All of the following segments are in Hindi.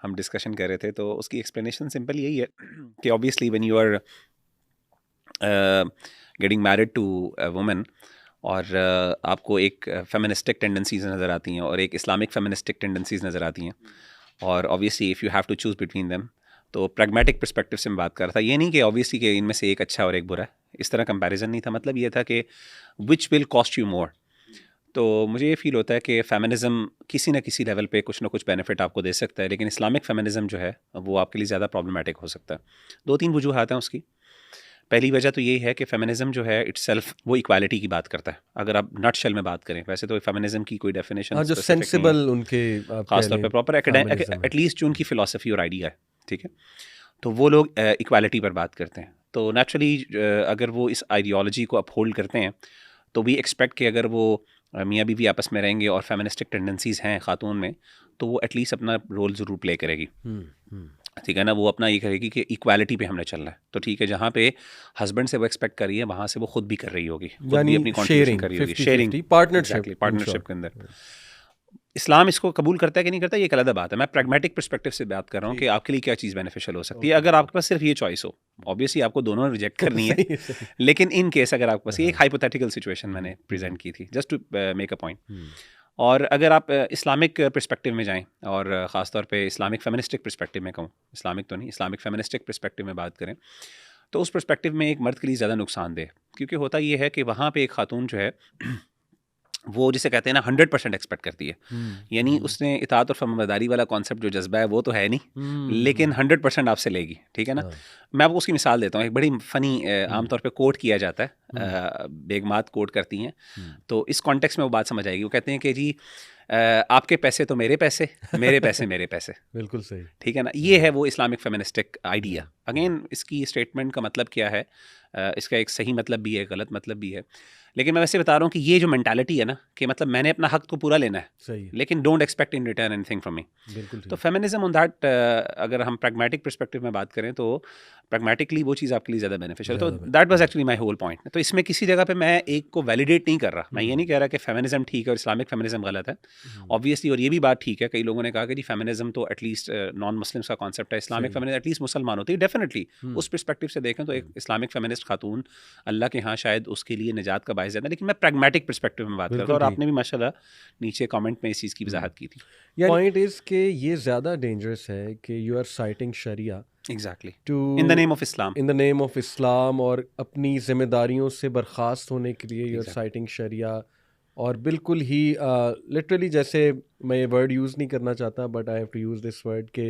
हम डिस्कशन कर रहे थे, तो उसकी एक्सप्लेनेशन सिंपल यही है कि obviously when you are getting married to a woman और आपको एक फेमिनिस्टिक टेंडेंसीज नज़र आती हैं और एक इस्लामिक फेमिनिस्टिक टेंडेंसीज नज़र आती हैं, और obviously if you have to choose between them, तो प्रैग्मेटिक पर्सपेक्टिव से मैं बात कर रहा था। ये नहीं कि ऑब्वियसली कि इनमें से एक अच्छा और एक बुरा है, इस तरह कंपैरिजन नहीं था। मतलब ये था कि which will cost you more. तो मुझे ये फील होता है कि फेमिनिज़म किसी न किसी लेवल पे कुछ ना कुछ बेनिफिट आपको दे सकता है, लेकिन इस्लामिक फेमिनिज़म जो है वो आपके लिए ज़्यादा प्रॉब्लमेटिक हो सकता है। 2-3 वजूहात हैं उसकी। पहली वजह तो यही है कि फेमिनिज़म जो है इटसेल्फ वो इक्वालिटी की बात करता है। अगर आप नटशेल में बात करें, वैसे तो फेमिनिज़म की कोई डेफिनेशन जो स्पेसिफिक नहीं है, सेंसिबल उनके आप कह ख़ास तौर लें पे प्रॉपर फेमिनिज्म है। एटलीस्ट जो उनकी फ़िलॉसफी और आइडिया है, ठीक है? तो वो लोग इक्वालिटी पर बात करते हैं। तो नेचुरली अगर वो इस आइडियोलॉजी को अपहोल्ड करते हैं, तो वी एक्सपेक्ट कि अगर वो मियाँ बीवी आपस में रहेंगे और फेमिनिस्टिक टेंडेंसीज़ हैं ख़ातून में, तो वो एटलीस्ट अपना रोल ज़रूर प्ले करेगी। ठीक है ना? वो अपना ये करेगी कि इक्वालिटी पे हमने चलना है। तो ठीक है, जहाँ पे हस्बैंड से वो एक्सपेक्ट कर रही है, वहाँ से वो खुद भी कर रही होगी, खुद भी अपनी कंट्रीब्यूशन कर रही होगी। शेयरिंग, 50-50 पार्टनरशिप, एग्जैक्टली, पार्टनरशिप के अंदर। इस्लाम इसको कबूल करता है कि नहीं करता, ये एक अलग बात है। मैं प्रैग्मेटिक पर्सपेक्टिव से बात कर रहा हूँ कि आपके लिए क्या चीज़ बेनिफिशियल हो सकती है अगर आपके पास सिर्फ ये चॉइस हो। ऑब्वियसली आपको दोनों रिजेक्ट करनी है, लेकिन इन केस अगर आपके पास, ये एक हाइपोथेटिकल सिचुएशन मैंने प्रेजेंट की थी just to make a point. और अगर आप इस्लामिक पर्सपेक्टिव में जाएं और ख़ास तौर पे इस्लामिक फेमिनिस्टिक पर्सपेक्टिव में कहूँ, इस्लामिक तो नहीं, इस्लामिक फेमिनिस्टिक पर्सपेक्टिव में बात करें, तो उस पर्सपेक्टिव में एक मर्द के लिए ज़्यादा नुकसानदेह, क्योंकि होता ये है कि वहाँ पे एक खातून जो है वो जिसे कहते हैं ना 100% एक्सपेक्ट करती है। यानी उसने इताअत और फरमाबरदारी वाला कॉन्सेप्ट जो जज्बा है वो तो है नहीं, लेकिन 100% आपसे लेगी। ठीक है ना? मैं आपको उसकी मिसाल देता हूँ। एक बड़ी फ़नी आमतौर पे कोट किया जाता है, बेगमात कोट करती हैं, तो इस कॉन्टेक्स्ट में वो बात समझ आएगी। वो कहते हैं कि जी आपके पैसे तो मेरे पैसे, मेरे पैसे मेरे पैसे। बिल्कुल सही। ठीक है ना? ये है वो इस्लामिक फेमिनिस्टिक आइडिया। अगेन इसकी स्टेटमेंट का मतलब क्या है, इसका एक सही मतलब भी है, गलत मतलब भी है, लेकिन मैं वैसे बता रहा हूँ कि ये जो मेंटालिटी है ना कि मतलब मैंने अपना हक तो पूरा लेना है, सही, लेकिन don't expect in return anything from me. बिल्कुल तो ठीक। फेमिनिज्म ऑन दैट, अगर हम प्रैग्मेटिक पर्सपेक्टिव में बात करें, तो प्रैग्मेटिकली वो चीज़ आपके लिए ज़्यादा बेनिफिशियल है। तो that was actually my whole point. तो इसमें किसी जगह पे मैं एक को वैलिडेट नहीं कर रहा। मैं ये नहीं कह रहा कि फेमिनिज्म ठीक है और इस्लामिक फेमिनिज्म गलत है, ऑब्वियसली। और ये भी बात ठीक है, कई लोगों ने कहा कि जी फेमिनिज्म तो एटलीस्ट नॉन मुस्लिम्स का कॉन्सेप्ट है, इस्लामिक फेमिनिज्म एटलीस्ट मुसलमान होती है। डेफिनेटली उस पर्सपेक्टिव से देखें तो एक इस्लामिक फेमिनिस्ट खातून अल्लाह के यहाँ शायद उसके लिए निजात का बायस है, लेकिन मैं प्रैग्मेटिक पर्सपेक्टिव में बात करता हूँ। और आपने भी माशाल्लाह नीचे कमेंट में इस चीज़ की वजाहत की थी। पॉइंट इज कि ये ज़्यादा डेंजरस है कि you are citing sharia exactly to in the name of Islam, in the name of Islam, और अपनी जिम्मेदारियों से बर्खास्त होने के लिए you are Exactly. Citing sharia. और बिल्कुल ही लिटरली, जैसे मैं ये वर्ड यूज़ नहीं करना चाहता but I have to use this word, के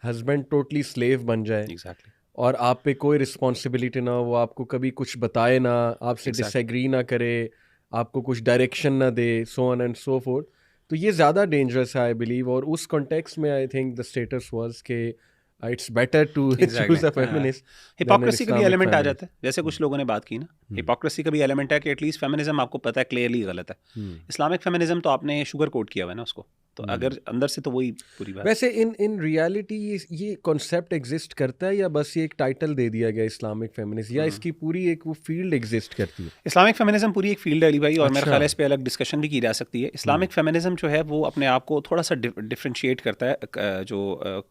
हस्बैंड टोटली स्लेव बन जाए एग्जैक्टली और आप पे कोई रिस्पॉन्सिबिलिटी ना हो, वो आपको कभी कुछ बताए ना, आपसे Exactly. डिसएग्री ना करे, आपको कुछ डायरेक्शन ना दे, so on and so forth. तो ये ज़्यादा डेंजरस है आई बिलीव। और उस कॉन्टेक्स्ट में I think the status was के it's better to choose a feminist than an hypocrisy का भी इस्लामिक एलिमेंट आ फेमिनिस्ट। जाता है, जैसे कुछ लोगों ने बात की ना, हिपोक्रेसी का भी एलिमेंट है कि एटलीस्ट फेमिनिज्म आपको पता है क्लियरली गलत है। इस्लामिक फेमिनिज्म तो आपने शुगर कोट किया हुआ है ना उसको, तो अगर अंदर से तो वही पूरी बात। वैसे इन रियलिटी ये कॉन्सेप्ट एग्जिस्ट करता है या बस ये एक टाइटल दे दिया गया इस्लामिक फेमिनिस्ट, या इसकी पूरी एक वो फील्ड एग्जिस्ट करती है? इस्लामिक फेमिनिज्म पूरी एक फील्ड है अली भाई, और मेरे अच्छा। ख्याल है इस पे अलग डिस्कशन भी की जा सकती है। इस्लामिक फेमिनिज्म जो है वो अपने आप को थोड़ा सा डिफरेंशिएट करता है जो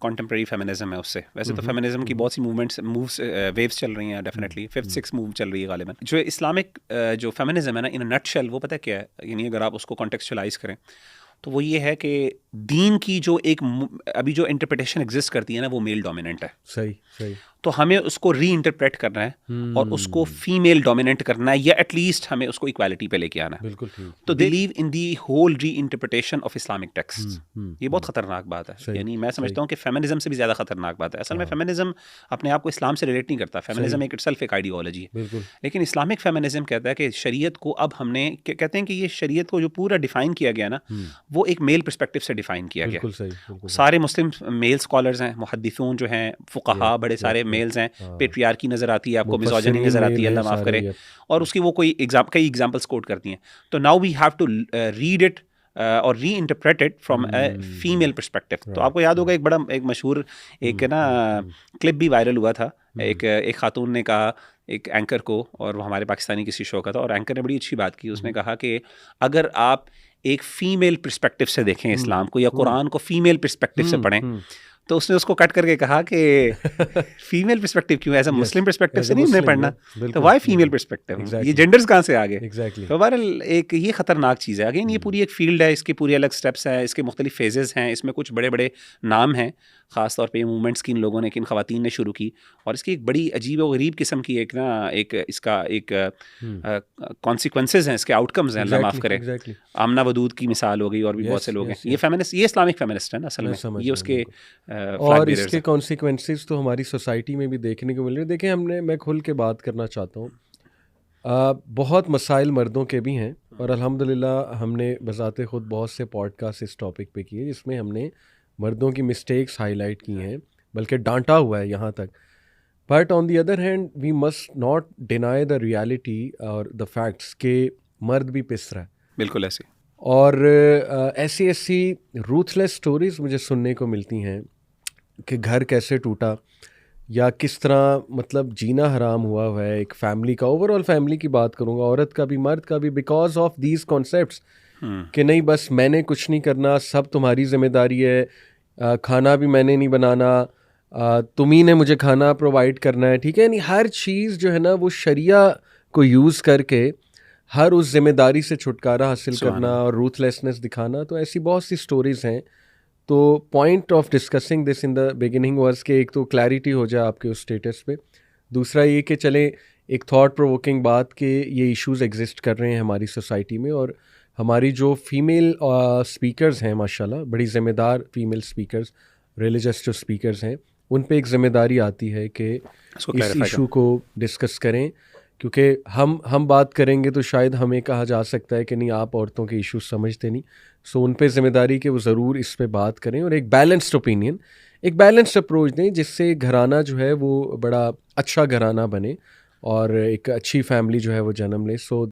कॉन्टेम्प्रेरी फेमिनिज्म है उससे। वैसे तो फेमिनिज्म की बहुत सी मूव्स वेव्स चल रही हैं, डेफिनेटली 5th 6th मूव चल रही है गालिबन। जो इस्लामिक जो फेमिनिज्म है ना, इन नटशेल वो पता क्या है, यानी अगर आप उसको कॉन्टेक्चुअलाइज करें तो वो ये है कि दीन की जो एक अभी जो इंटरप्रिटेशन एग्जिस्ट करती है ना, वो मेल डोमिनेंट है। सही सही। तो हमें उसको री इंटरप्रेट करना है और उसको फीमेल डोमिनेंट करना है, या एटलीस्ट हमें उसको इक्वालिटी पे लेके आना है। बिल्कुल ठीक। तो they believe in the whole reinterpretation of Islamic text. ये बहुत खतरनाक बात है। यानी मैं समझता हूँ कि फेमिनिज्म से भी ज़्यादा खतरनाक बात है। असल में फेमिनिज्म अपने आप को इस्लाम से रिलेट नहीं करता। फेमिनिज्म एक इटसेल्फ एक आइडियोलॉजी है, लेकिन इस्लामिक फेमिनिज्म कहता है कि शरीयत को अब हमने कहते हैं कि ये शरीयत को जो पूरा डिफाइन किया गया ना, वो एक मेल पर्सपेक्टिव से डिफाइन किया गया। बिल्कुल सही। सारे मुस्लिम मेल स्कॉलर्स हैं, मुहद्दिसून जो हैं, फुक़हा बड़े सारे मेल्स हैं, पेट्रियार्की नज़र आती है आपको, मिज़ोजिनी नज़र आती है, अल्लाह माफ़ करे, और उसकी वो कई एग्जाम्पल्स कोट करती हैं। तो now we have to read it और reinterpret it from a female perspective. तो आपको याद होगा एक मशहूर एक ना क्लिप भी वायरल हुआ था। एक खातून ने कहा एक एंकर को, और वो हमारे पाकिस्तानी किसी शो का था, और एंकर ने बड़ी अच्छी बात की। उसने कहा कि अगर आप एक फ़ीमेल पर्सपेक्टिव से देखें इस्लाम को, या कुरान को फ़ीमेल पर्सपेक्टिव से पढ़ें, तो उसने उसको कट करके कहा कि फीमेल पर्सपेक्टिव क्यों, एज अ मुस्लिम पर्सपेक्टिव से नहीं हमने पढ़ना, तो वाई फीमेल पर्सपेक्टिव, ये जेंडर्स कहाँ से आ गए? एग्जैक्टली। तो बहरहाल एक ये खतरनाक चीज़ है। अगेन ये पूरी एक फील्ड है, इसके पूरे अलग स्टेप्स हैं, इसके मुख्तलिफ फेजेस हैं, इसमें कुछ बड़े बड़े नाम हैं, ख़ास तौर पे ये मूवमेंट्स की इन लोगों ने, किन ख़वातीन ने शुरू की, और इसकी एक बड़ी अजीब और गरीब किस्म की एक ना एक इसका एक कॉन्सिक्वेंसेस हैं, इसके आउटकम्स हैं, अल्लाह माफ़ करे। आमना वदूद की मिसाल हो गई, और भी बहुत से लोग हैं। ये फेमिनिस्ट, ये इस्लामिक फेमिनिस्ट है ना असल में, ये उसके और इसके कॉन्सिक्वेंसेस तो हमारी सोसाइटी में भी देखने को मिल रहे हैं। देखिए, मैं खुल के बात करना चाहता हूँ, बहुत मसाइल मर्दों के भी हैं, और अल्हम्दुलिल्लाह हमने बज़ाते ख़ुद बहुत से पॉडकास्ट इस टॉपिक पे किए जिसमें हमने मर्दों की मिस्टेक्स हाईलाइट की हैं, बल्कि डांटा हुआ है यहाँ तक। But on the other hand we must not deny the reality और द फैक्ट्स के मर्द भी पिस रहा है। बिल्कुल ऐसे। और ऐसी रूथलेस स्टोरीज़ मुझे सुनने को मिलती हैं कि घर कैसे टूटा, या किस तरह मतलब जीना हराम हुआ है एक फैमिली का। ओवरऑल फैमिली की बात करूँगा, औरत का भी मर्द का भी, बिकॉज ऑफ दीज कॉन्सेप्ट्स कि नहीं बस मैंने कुछ नहीं करना, सब तुम्हारी जिम्मेदारी है, खाना भी मैंने नहीं बनाना, तुम ही ने मुझे खाना प्रोवाइड करना है, ठीक है। यानी हर चीज़ जो है ना वो शरिया को यूज़ करके हर उस जिम्मेदारी से छुटकारा हासिल करना और रूथलेसनेस दिखाना। तो ऐसी बहुत सी स्टोरीज़ हैं। तो point of discussing this in the beginning was कि एक तो क्लैरिटी हो जाए आपके उस स्टेटस पे, दूसरा ये कि चले एक थॉट प्रोवोकिंग बात कि ये इश्यूज़ एग्जिस्ट कर रहे हैं हमारी सोसाइटी में, और हमारी जो फीमेल स्पीकर्स हैं माशाल्लाह, बड़ी ज़िम्मेदार फीमेल स्पीकर्स, रिलीजियस जो स्पीकर्स हैं, उन पे एक ज़िम्मेदारी आती है कि इस इशू को डिस्कस करें, क्योंकि हम बात करेंगे तो शायद हमें कहा जा सकता है कि नहीं आप औरतों के इश्यूज समझते नहीं। सो उन पे ज़िम्मेदारी कि वो ज़रूर इस पे बात करें और एक बैलेंस्ड ओपिनियन, एक बैलेंस्ड अप्रोच दें, जिससे घराना जो है वो बड़ा अच्छा घराना बने और एक अच्छी फैमिली जो है वो जन्म ले। सो